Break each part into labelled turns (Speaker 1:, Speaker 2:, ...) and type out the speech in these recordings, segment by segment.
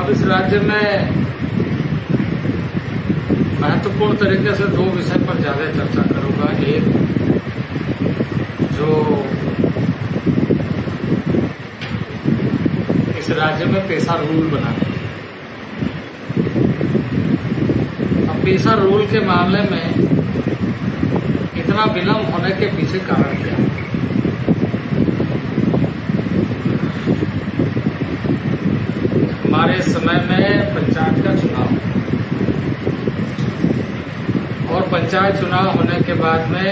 Speaker 1: अब इस राज्य में महत्वपूर्ण तरीके से दो विषय पर ज्यादा चर्चा करूंगा। एक जो इस राज्य में पेशा रूल बना है। अब पेशा रूल के मामले में इतना विलंब होने के पीछे कारण क्या है? हमारे समय में पंचायत का चुनाव और पंचायत चुनाव होने के बाद में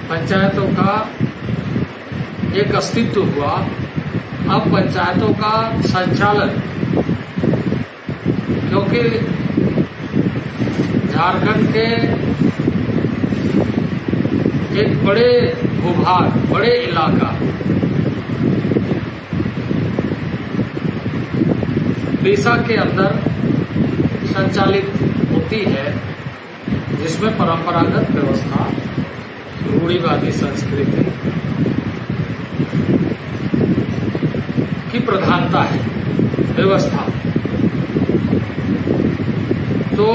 Speaker 1: पंचायतों का एक अस्तित्व हुआ। अब पंचायतों का संचालन, क्योंकि झारखंड के एक बड़े भूभाग, बड़े इलाका पेशा के अंदर संचालित होती है, जिसमें परंपरागत व्यवस्था, रूढ़िवादी संस्कृति की प्रधानता है। व्यवस्था तो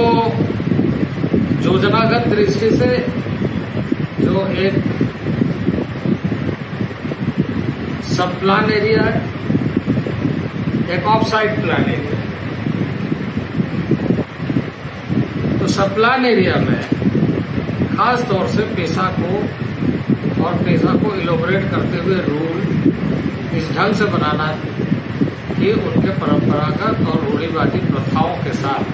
Speaker 1: योजनागत दृष्टि से जो एक सब प्लान एरिया है, एक ऑफ साइड प्लान एरिया। तो सब प्लान एरिया में खास तौर से पेशा को इलोबरेट करते हुए रूल इस ढंग से बनाना कि उनके परंपरागत और रूढ़िवादी प्रथाओं के साथ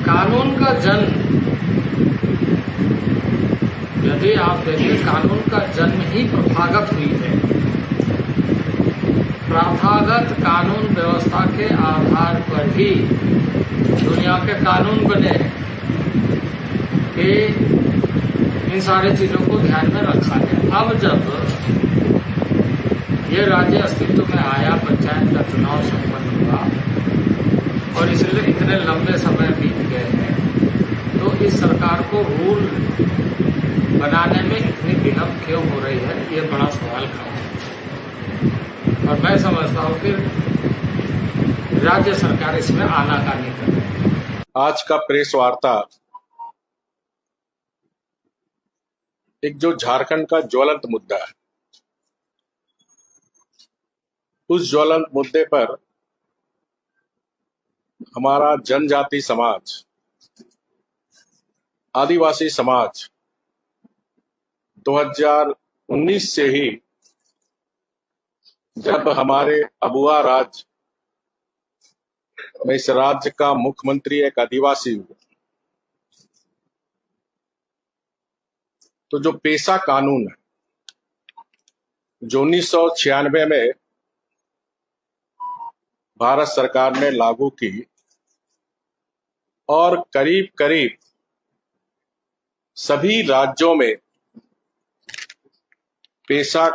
Speaker 1: कानून का जन्म, यदि आप देखें, कानून का जन्म ही प्रथागत हुई है। प्रथागत कानून व्यवस्था के आधार पर ही दुनिया के कानून बने कि इन सारी चीजों को ध्यान में रखा गया। अब जब ये राज्य अस्तित्व में आया, पंचायत का चुनाव संपन्न हुआ और इसलिए इतने लंबे समय बीत गए हैं, तो इस सरकार को रूल बनाने में इतनी विलंब क्यों हो रही है, ये बड़ा सवाल खड़ा है। और मैं समझता हूं कि राज्य सरकार इसमें आनाकानी कर रही है।
Speaker 2: आज का प्रेस वार्ता एक जो झारखंड का ज्वलंत मुद्दा है, उस ज्वलंत मुद्दे पर हमारा जनजाति समाज, आदिवासी समाज 2019 से ही, जब हमारे अबुआ राज में इस राज्य का मुख्यमंत्री एक आदिवासी हुआ, तो जो पेशा कानून है जो 1996 में भारत सरकार ने लागू की और करीब करीब सभी राज्यों में पेशा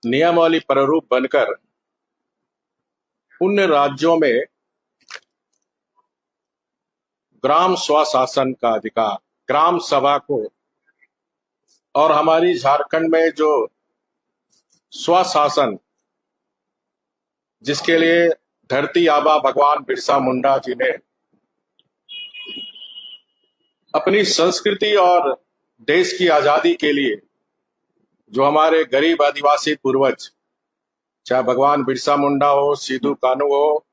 Speaker 2: नियमावली प्रारूप बनकर उन राज्यों में ग्राम स्वशासन का अधिकार, ग्राम सभा को, और हमारी झारखंड में जो स्वशासन, जिसके लिए धरती आबा भगवान बिरसा मुंडा जी ने अपनी संस्कृति और देश की आजादी के लिए, जो हमारे गरीब आदिवासी पूर्वज, चाहे भगवान बिरसा मुंडा हो, सिद्धू कान्हू हो,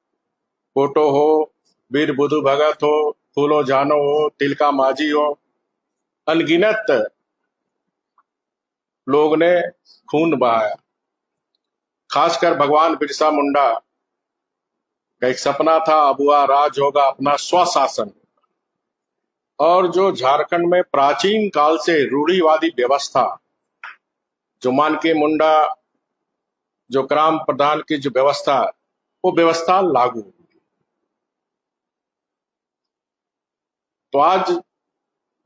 Speaker 2: कोटो हो, वीर बुधु भगत हो, फूलो जानो हो, तिलका माझी हो, अनगिनत लोग ने खून बहाया। खासकर भगवान बिरसा मुंडा का एक सपना था, अबुआ राज होगा, अपना स्वशासन। और जो झारखंड में प्राचीन काल से रूढ़िवादी व्यवस्था, जो मानके मुंडा, जो ग्राम प्रधान की जो व्यवस्था, वो व्यवस्था लागू हुई। तो आज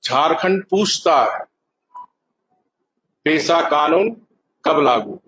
Speaker 2: झारखंड पूछता है पेशा कानून कब लागू?